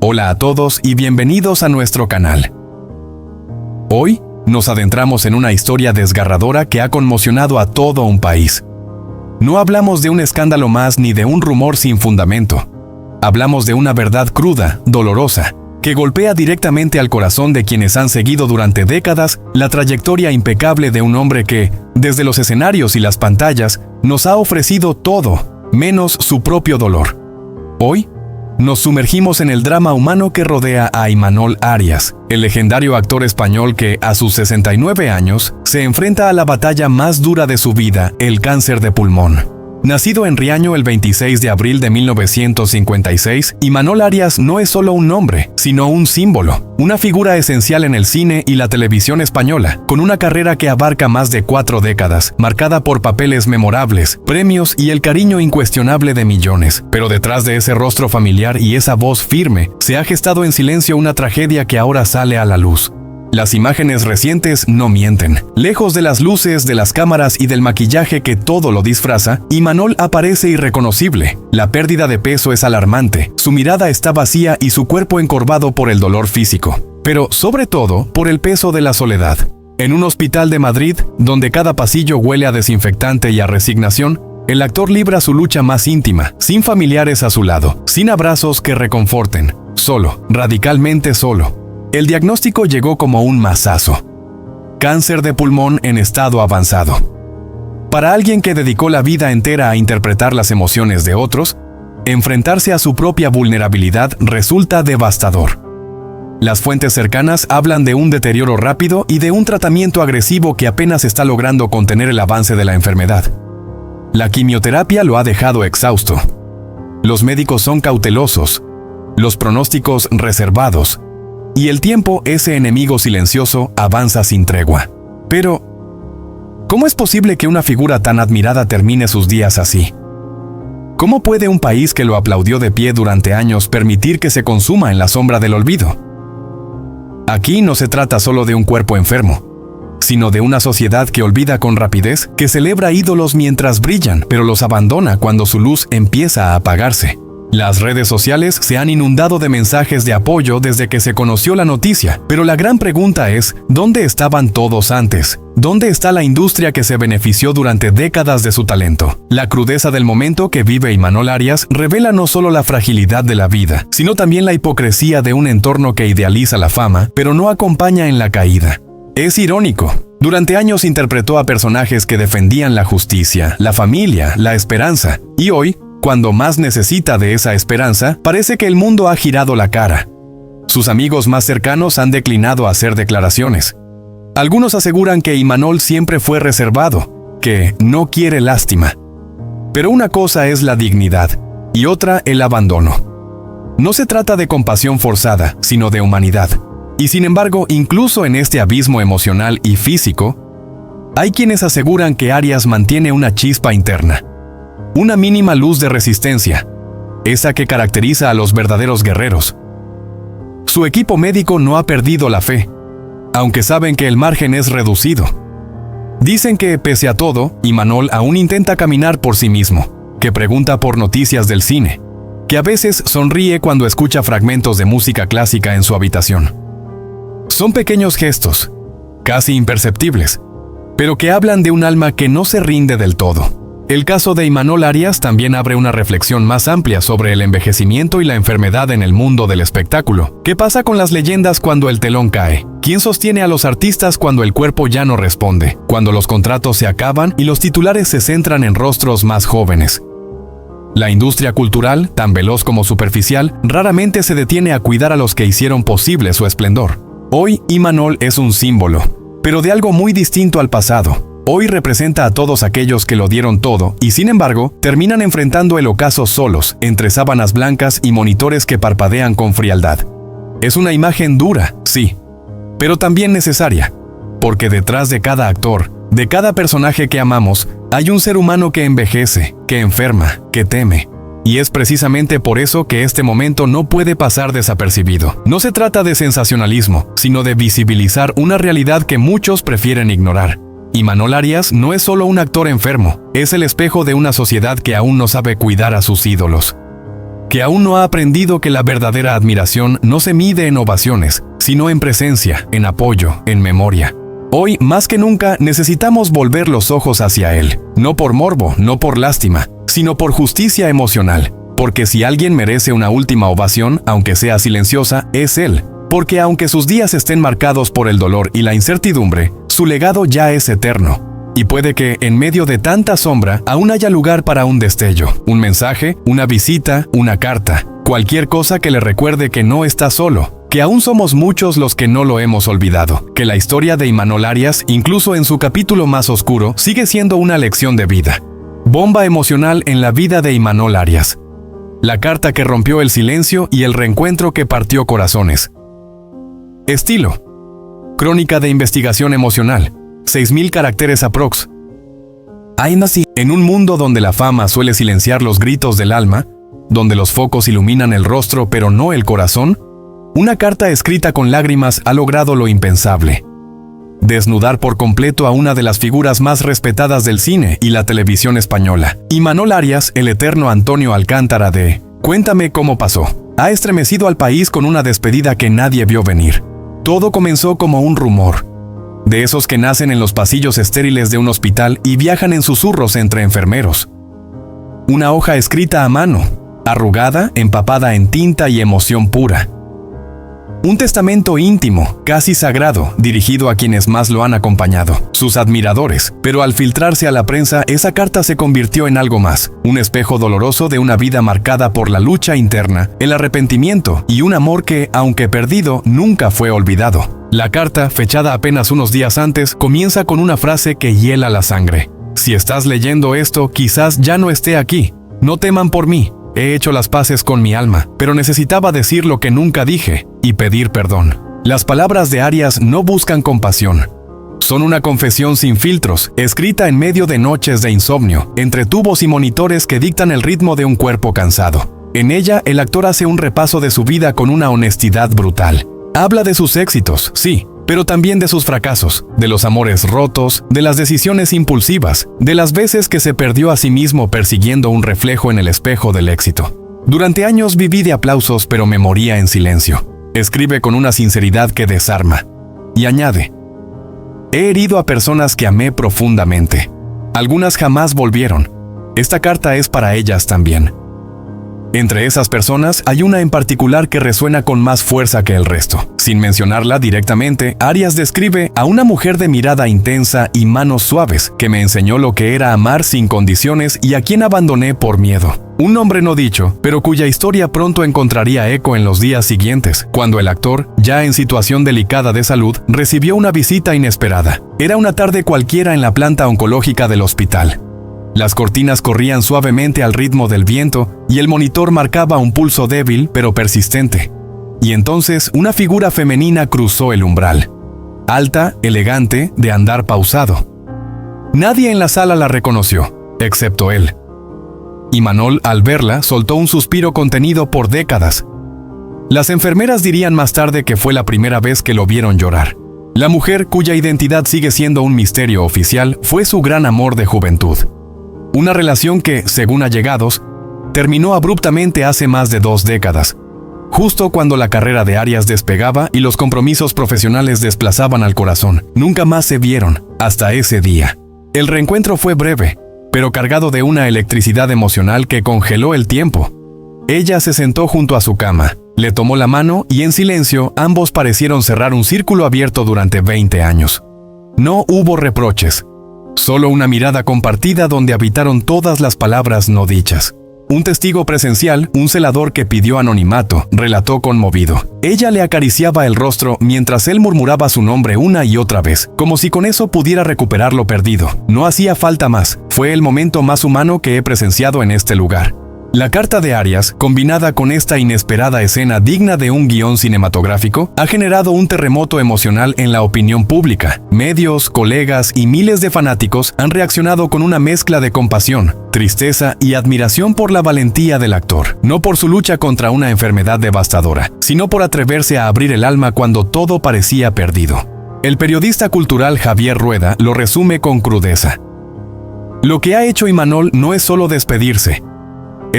Hola a todos y bienvenidos a nuestro canal. Hoy nos adentramos en una historia desgarradora que ha conmocionado a todo un país. No hablamos de un escándalo más ni de un rumor sin fundamento. Hablamos de una verdad cruda, dolorosa, que golpea directamente al corazón de quienes han seguido durante décadas la trayectoria impecable de un hombre que, desde los escenarios y las pantallas, nos ha ofrecido todo, menos su propio dolor. Hoy, nos sumergimos en el drama humano que rodea a Imanol Arias, el legendario actor español que, a sus 69 años, se enfrenta a la batalla más dura de su vida, el cáncer de pulmón. Nacido en Riaño el 26 de abril de 1956, Imanol Arias no es solo un nombre, sino un símbolo, una figura esencial en el cine y la televisión española, con una carrera que abarca más de 4 décadas, marcada por papeles memorables, premios y el cariño incuestionable de millones. Pero detrás de ese rostro familiar y esa voz firme, se ha gestado en silencio una tragedia que ahora sale a la luz. Las imágenes recientes no mienten. Lejos de las luces, de las cámaras y del maquillaje que todo lo disfraza, Imanol aparece irreconocible. La pérdida de peso es alarmante, su mirada está vacía y su cuerpo encorvado por el dolor físico. Pero, sobre todo, por el peso de la soledad. En un hospital de Madrid, donde cada pasillo huele a desinfectante y a resignación, el actor libra su lucha más íntima, sin familiares a su lado, sin abrazos que reconforten, solo, radicalmente solo. El diagnóstico llegó como un mazazo. Cáncer de pulmón en estado avanzado. Para alguien que dedicó la vida entera a interpretar las emociones de otros, enfrentarse a su propia vulnerabilidad resulta devastador. Las fuentes cercanas hablan de un deterioro rápido y de un tratamiento agresivo que apenas está logrando contener el avance de la enfermedad. La quimioterapia lo ha dejado exhausto. Los médicos son cautelosos, los pronósticos reservados, y el tiempo, ese enemigo silencioso, avanza sin tregua. Pero, ¿cómo es posible que una figura tan admirada termine sus días así? ¿Cómo puede un país que lo aplaudió de pie durante años permitir que se consuma en la sombra del olvido? Aquí no se trata solo de un cuerpo enfermo, sino de una sociedad que olvida con rapidez, que celebra ídolos mientras brillan, pero los abandona cuando su luz empieza a apagarse. Las redes sociales se han inundado de mensajes de apoyo desde que se conoció la noticia, pero la gran pregunta es, ¿dónde estaban todos antes? ¿Dónde está la industria que se benefició durante décadas de su talento? La crudeza del momento que vive Imanol Arias revela no solo la fragilidad de la vida, sino también la hipocresía de un entorno que idealiza la fama, pero no acompaña en la caída. Es irónico. Durante años interpretó a personajes que defendían la justicia, la familia, la esperanza, y hoy, cuando más necesita de esa esperanza, parece que el mundo ha girado la cara. Sus amigos más cercanos han declinado a hacer declaraciones. Algunos aseguran que Imanol siempre fue reservado, que no quiere lástima. Pero una cosa es la dignidad, y otra el abandono. No se trata de compasión forzada, sino de humanidad. Y sin embargo, incluso en este abismo emocional y físico, hay quienes aseguran que Arias mantiene una chispa interna. Una mínima luz de resistencia, esa que caracteriza a los verdaderos guerreros. Su equipo médico no ha perdido la fe, aunque saben que el margen es reducido. Dicen que, pese a todo, Imanol aún intenta caminar por sí mismo, que pregunta por noticias del cine, que a veces sonríe cuando escucha fragmentos de música clásica en su habitación. Son pequeños gestos, casi imperceptibles, pero que hablan de un alma que no se rinde del todo. El caso de Imanol Arias también abre una reflexión más amplia sobre el envejecimiento y la enfermedad en el mundo del espectáculo. ¿Qué pasa con las leyendas cuando el telón cae? ¿Quién sostiene a los artistas cuando el cuerpo ya no responde? Cuando los contratos se acaban y los titulares se centran en rostros más jóvenes. La industria cultural, tan veloz como superficial, raramente se detiene a cuidar a los que hicieron posible su esplendor. Hoy, Imanol es un símbolo, pero de algo muy distinto al pasado. Hoy representa a todos aquellos que lo dieron todo y, sin embargo, terminan enfrentando el ocaso solos, entre sábanas blancas y monitores que parpadean con frialdad. Es una imagen dura, sí, pero también necesaria, porque detrás de cada actor, de cada personaje que amamos, hay un ser humano que envejece, que enferma, que teme. Y es precisamente por eso que este momento no puede pasar desapercibido. No se trata de sensacionalismo, sino de visibilizar una realidad que muchos prefieren ignorar. Imanol Arias no es solo un actor enfermo, es el espejo de una sociedad que aún no sabe cuidar a sus ídolos. que aún no ha aprendido que la verdadera admiración no se mide en ovaciones, sino en presencia, en apoyo, en memoria. Hoy, más que nunca, necesitamos volver los ojos hacia él, no por morbo, no por lástima, sino por justicia emocional, porque si alguien merece una última ovación, aunque sea silenciosa, es él, porque aunque sus días estén marcados por el dolor y la incertidumbre, su legado ya es eterno. Y puede que, en medio de tanta sombra, aún haya lugar para un destello, un mensaje, una visita, una carta, cualquier cosa que le recuerde que no está solo, que aún somos muchos los que no lo hemos olvidado, que la historia de Imanol Arias, incluso en su capítulo más oscuro, sigue siendo una lección de vida. Bomba emocional en la vida de Imanol Arias. La carta que rompió el silencio y el reencuentro que partió corazones. Estilo. Crónica de investigación emocional. 6.000 caracteres aprox. En un mundo donde la fama suele silenciar los gritos del alma, donde los focos iluminan el rostro pero no el corazón, una carta escrita con lágrimas ha logrado lo impensable. Desnudar por completo a una de las figuras más respetadas del cine y la televisión española. Imanol Arias, el eterno Antonio Alcántara de Cuéntame cómo pasó, ha estremecido al país con una despedida que nadie vio venir. Todo comenzó como un rumor, de esos que nacen en los pasillos estériles de un hospital y viajan en susurros entre enfermeros. Una hoja escrita a mano, arrugada, empapada en tinta y emoción pura. Un testamento íntimo, casi sagrado, dirigido a quienes más lo han acompañado, sus admiradores. Pero al filtrarse a la prensa, esa carta se convirtió en algo más, un espejo doloroso de una vida marcada por la lucha interna, el arrepentimiento y un amor que, aunque perdido, nunca fue olvidado. La carta, fechada apenas unos días antes, comienza con una frase que hiela la sangre. Si estás leyendo esto, quizás ya no esté aquí. No teman por mí. He hecho las paces con mi alma, pero necesitaba decir lo que nunca dije y pedir perdón. Las palabras de Arias no buscan compasión. Son una confesión sin filtros, escrita en medio de noches de insomnio, entre tubos y monitores que dictan el ritmo de un cuerpo cansado. En ella, el actor hace un repaso de su vida con una honestidad brutal. Habla de sus éxitos, sí, pero también de sus fracasos, de los amores rotos, de las decisiones impulsivas, de las veces que se perdió a sí mismo persiguiendo un reflejo en el espejo del éxito. Durante años viví de aplausos, pero me moría en silencio. Escribe con una sinceridad que desarma. Y añade: he herido a personas que amé profundamente. Algunas jamás volvieron. Esta carta es para ellas también. Entre esas personas hay una en particular que resuena con más fuerza que el resto. Sin mencionarla directamente, Arias describe a una mujer de mirada intensa y manos suaves, que me enseñó lo que era amar sin condiciones y a quien abandoné por miedo. Un nombre no dicho, pero cuya historia pronto encontraría eco en los días siguientes, cuando el actor, ya en situación delicada de salud, recibió una visita inesperada. Era una tarde cualquiera en la planta oncológica del hospital. Las cortinas corrían suavemente al ritmo del viento y el monitor marcaba un pulso débil pero persistente. Y entonces una figura femenina cruzó el umbral. Alta, elegante, de andar pausado. Nadie en la sala la reconoció, excepto él. Imanol, al verla, soltó un suspiro contenido por décadas. Las enfermeras dirían más tarde que fue la primera vez que lo vieron llorar. La mujer, cuya identidad sigue siendo un misterio oficial, fue su gran amor de juventud. Una relación que, según allegados, terminó abruptamente hace más de 2 décadas, justo cuando la carrera de Arias despegaba y los compromisos profesionales desplazaban al corazón. Nunca más se vieron, hasta ese día. El reencuentro fue breve, pero cargado de una electricidad emocional que congeló el tiempo. Ella se sentó junto a su cama, le tomó la mano y en silencio ambos parecieron cerrar un círculo abierto durante 20 años. No hubo reproches. Solo una mirada compartida donde habitaron todas las palabras no dichas. Un testigo presencial, un celador que pidió anonimato, relató conmovido. Ella le acariciaba el rostro mientras él murmuraba su nombre una y otra vez, como si con eso pudiera recuperar lo perdido. No hacía falta más. Fue el momento más humano que he presenciado en este lugar. La carta de Arias, combinada con esta inesperada escena digna de un guión cinematográfico, ha generado un terremoto emocional en la opinión pública. Medios, colegas y miles de fanáticos han reaccionado con una mezcla de compasión, tristeza y admiración por la valentía del actor. No por su lucha contra una enfermedad devastadora, sino por atreverse a abrir el alma cuando todo parecía perdido. El periodista cultural Javier Rueda lo resume con crudeza. Lo que ha hecho Imanol no es solo despedirse.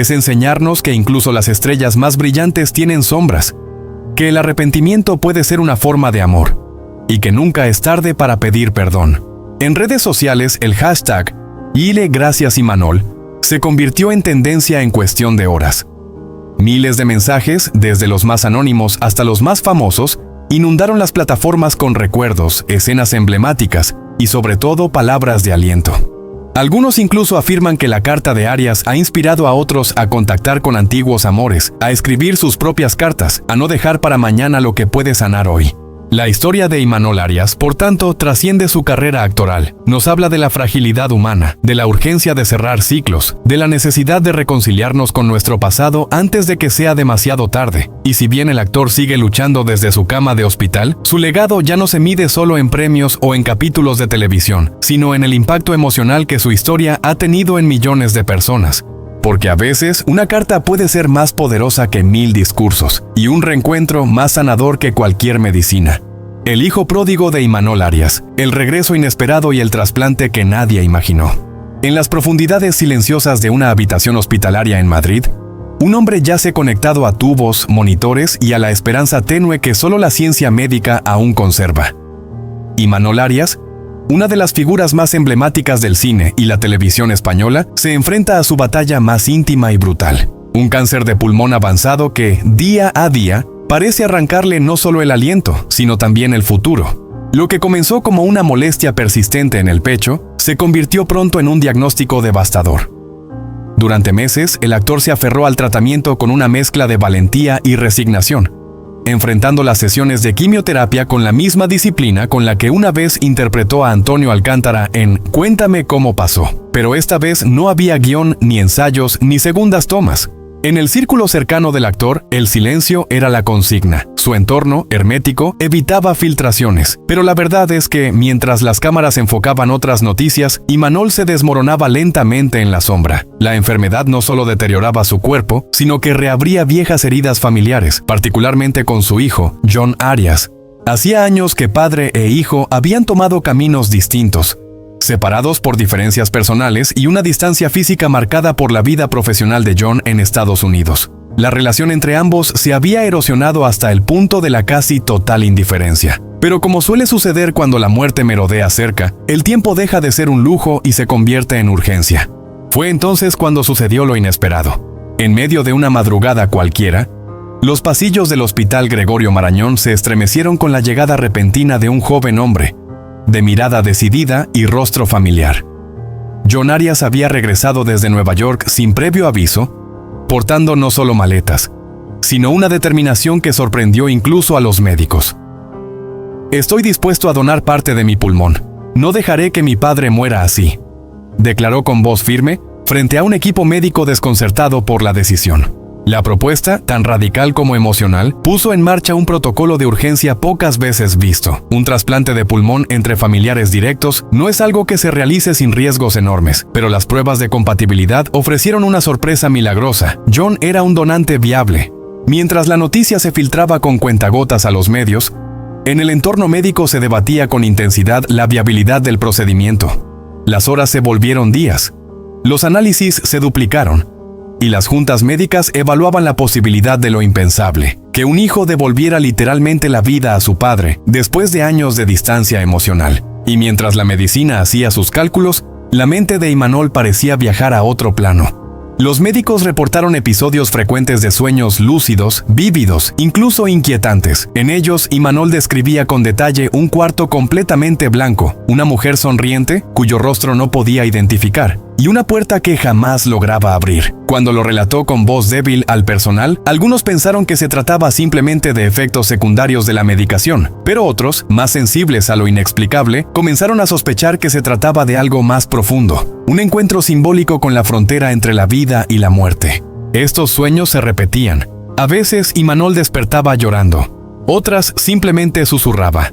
es enseñarnos que incluso las estrellas más brillantes tienen sombras, que el arrepentimiento puede ser una forma de amor, y que nunca es tarde para pedir perdón. En redes sociales, el hashtag #GraciasImanol se convirtió en tendencia en cuestión de horas. Miles de mensajes, desde los más anónimos hasta los más famosos, inundaron las plataformas con recuerdos, escenas emblemáticas y sobre todo palabras de aliento. Algunos incluso afirman que la carta de Arias ha inspirado a otros a contactar con antiguos amores, a escribir sus propias cartas, a no dejar para mañana lo que puede sanar hoy. La historia de Imanol Arias, por tanto, trasciende su carrera actoral. Nos habla de la fragilidad humana, de la urgencia de cerrar ciclos, de la necesidad de reconciliarnos con nuestro pasado antes de que sea demasiado tarde. Y si bien el actor sigue luchando desde su cama de hospital, su legado ya no se mide solo en premios o en capítulos de televisión, sino en el impacto emocional que su historia ha tenido en millones de personas. Porque a veces una carta puede ser más poderosa que 1000 discursos y un reencuentro más sanador que cualquier medicina. El hijo pródigo de Imanol Arias, el regreso inesperado y el trasplante que nadie imaginó. En las profundidades silenciosas de una habitación hospitalaria en Madrid, un hombre yace conectado a tubos, monitores y a la esperanza tenue que solo la ciencia médica aún conserva. Imanol Arias, una de las figuras más emblemáticas del cine y la televisión española, se enfrenta a su batalla más íntima y brutal. Un cáncer de pulmón avanzado que, día a día, parece arrancarle no solo el aliento, sino también el futuro. Lo que comenzó como una molestia persistente en el pecho, se convirtió pronto en un diagnóstico devastador. Durante meses, el actor se aferró al tratamiento con una mezcla de valentía y resignación, enfrentando las sesiones de quimioterapia con la misma disciplina con la que una vez interpretó a Antonio Alcántara en Cuéntame cómo pasó. Pero esta vez no había guión, ni ensayos, ni segundas tomas. En el círculo cercano del actor, el silencio era la consigna. Su entorno, hermético, evitaba filtraciones. Pero la verdad es que, mientras las cámaras enfocaban otras noticias, Imanol se desmoronaba lentamente en la sombra. La enfermedad no solo deterioraba su cuerpo, sino que reabría viejas heridas familiares, particularmente con su hijo, Jon Arias. Hacía años que padre e hijo habían tomado caminos distintos, separados por diferencias personales y una distancia física marcada por la vida profesional de Jon en Estados Unidos. La relación entre ambos se había erosionado hasta el punto de la casi total indiferencia. Pero como suele suceder cuando la muerte merodea cerca, el tiempo deja de ser un lujo y se convierte en urgencia. Fue entonces cuando sucedió lo inesperado. En medio de una madrugada cualquiera, los pasillos del Hospital Gregorio Marañón se estremecieron con la llegada repentina de un joven hombre, de mirada decidida y rostro familiar. Jon Arias había regresado desde Nueva York sin previo aviso, portando no solo maletas, sino una determinación que sorprendió incluso a los médicos. «Estoy dispuesto a donar parte de mi pulmón. No dejaré que mi padre muera así», declaró con voz firme frente a un equipo médico desconcertado por la decisión. La propuesta, tan radical como emocional, puso en marcha un protocolo de urgencia pocas veces visto. Un trasplante de pulmón entre familiares directos no es algo que se realice sin riesgos enormes, pero las pruebas de compatibilidad ofrecieron una sorpresa milagrosa. Jon era un donante viable. Mientras la noticia se filtraba con cuentagotas a los medios, en el entorno médico se debatía con intensidad la viabilidad del procedimiento. Las horas se volvieron días. Los análisis se duplicaron. Y las juntas médicas evaluaban la posibilidad de lo impensable, que un hijo devolviera literalmente la vida a su padre después de años de distancia emocional. Y mientras la medicina hacía sus cálculos, la mente de Imanol parecía viajar a otro plano. Los médicos reportaron episodios frecuentes de sueños lúcidos, vívidos, incluso inquietantes. En ellos, Imanol describía con detalle un cuarto completamente blanco, una mujer sonriente, cuyo rostro no podía identificar, y una puerta que jamás lograba abrir. Cuando lo relató con voz débil al personal, algunos pensaron que se trataba simplemente de efectos secundarios de la medicación, pero otros, más sensibles a lo inexplicable, comenzaron a sospechar que se trataba de algo más profundo, un encuentro simbólico con la frontera entre la vida y la muerte. Estos sueños se repetían. A veces Imanol despertaba llorando, otras simplemente susurraba: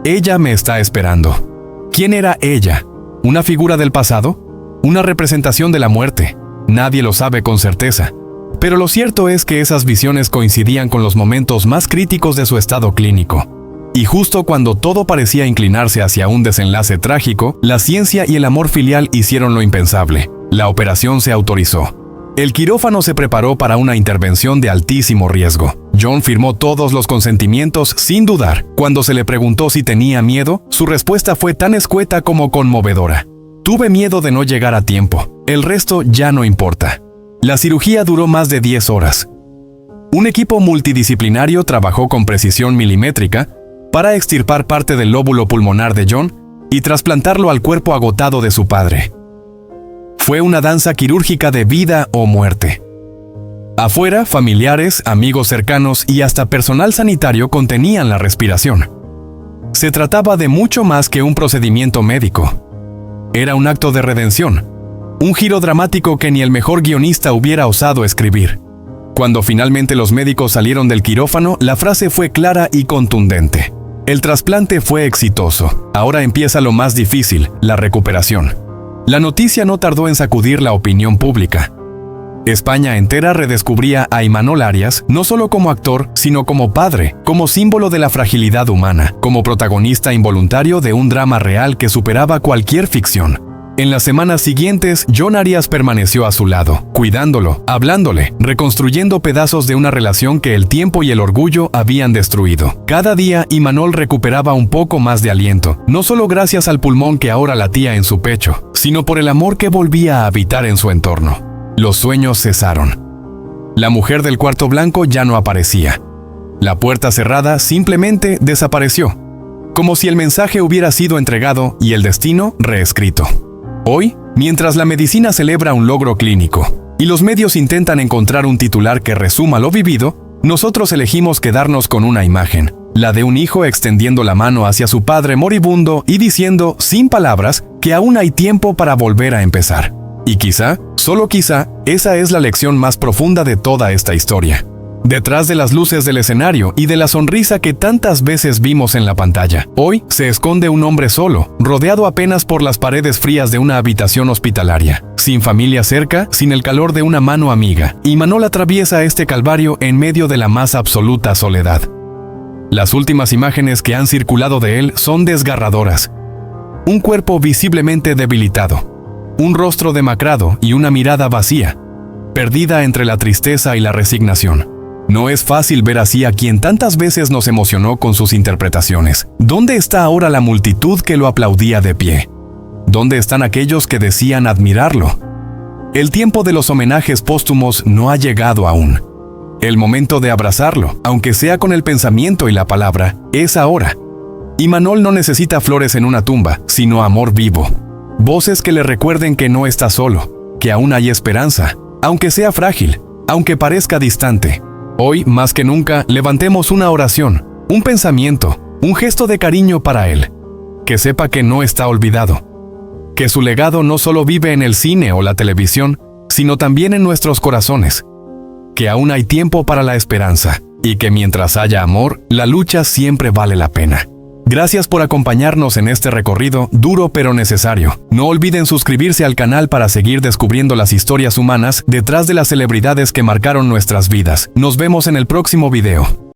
«Ella me está esperando». ¿Quién era ella? ¿Una figura del pasado? ¿Una representación de la muerte? Nadie lo sabe con certeza. Pero lo cierto es que esas visiones coincidían con los momentos más críticos de su estado clínico. Y justo cuando todo parecía inclinarse hacia un desenlace trágico, la ciencia y el amor filial hicieron lo impensable. La operación se autorizó. El quirófano se preparó para una intervención de altísimo riesgo. John firmó todos los consentimientos sin dudar. Cuando se le preguntó si tenía miedo, su respuesta fue tan escueta como conmovedora. Tuve miedo de no llegar a tiempo. El resto ya no importa. La cirugía duró más de 10 horas. Un equipo multidisciplinario trabajó con precisión milimétrica para extirpar parte del lóbulo pulmonar de John y trasplantarlo al cuerpo agotado de su padre. Fue una danza quirúrgica de vida o muerte. Afuera, familiares, amigos cercanos y hasta personal sanitario contenían la respiración. Se trataba de mucho más que un procedimiento médico. Era un acto de redención, un giro dramático que ni el mejor guionista hubiera osado escribir. Cuando finalmente los médicos salieron del quirófano, la frase fue clara y contundente. El trasplante fue exitoso. Ahora empieza lo más difícil, la recuperación. La noticia no tardó en sacudir la opinión pública. España entera redescubría a Imanol Arias no solo como actor, sino como padre, como símbolo de la fragilidad humana, como protagonista involuntario de un drama real que superaba cualquier ficción. En las semanas siguientes, John Arias permaneció a su lado, cuidándolo, hablándole, reconstruyendo pedazos de una relación que el tiempo y el orgullo habían destruido. Cada día, Imanol recuperaba un poco más de aliento, no solo gracias al pulmón que ahora latía en su pecho, sino por el amor que volvía a habitar en su entorno. Los sueños cesaron. La mujer del cuarto blanco ya no aparecía. La puerta cerrada simplemente desapareció, como si el mensaje hubiera sido entregado y el destino reescrito. Hoy, mientras la medicina celebra un logro clínico y los medios intentan encontrar un titular que resuma lo vivido, nosotros elegimos quedarnos con una imagen, la de un hijo extendiendo la mano hacia su padre moribundo y diciendo, sin palabras, que aún hay tiempo para volver a empezar. Y quizá, solo quizá, esa es la lección más profunda de toda esta historia. Detrás de las luces del escenario y de la sonrisa que tantas veces vimos en la pantalla, hoy se esconde un hombre solo, rodeado apenas por las paredes frías de una habitación hospitalaria. Sin familia cerca, sin el calor de una mano amiga, Imanol atraviesa este calvario en medio de la más absoluta soledad. Las últimas imágenes que han circulado de él son desgarradoras. Un cuerpo visiblemente debilitado, un rostro demacrado y una mirada vacía, perdida entre la tristeza y la resignación. No es fácil ver así a quien tantas veces nos emocionó con sus interpretaciones. ¿Dónde está ahora la multitud que lo aplaudía de pie? ¿Dónde están aquellos que decían admirarlo? El tiempo de los homenajes póstumos no ha llegado aún. El momento de abrazarlo, aunque sea con el pensamiento y la palabra, es ahora. Imanol no necesita flores en una tumba, sino amor vivo. Voces que le recuerden que no está solo, que aún hay esperanza, aunque sea frágil, aunque parezca distante. Hoy, más que nunca, levantemos una oración, un pensamiento, un gesto de cariño para él. Que sepa que no está olvidado. Que su legado no solo vive en el cine o la televisión, sino también en nuestros corazones. Que aún hay tiempo para la esperanza, y que mientras haya amor, la lucha siempre vale la pena. Gracias por acompañarnos en este recorrido duro pero necesario. No olviden suscribirse al canal para seguir descubriendo las historias humanas detrás de las celebridades que marcaron nuestras vidas. Nos vemos en el próximo video.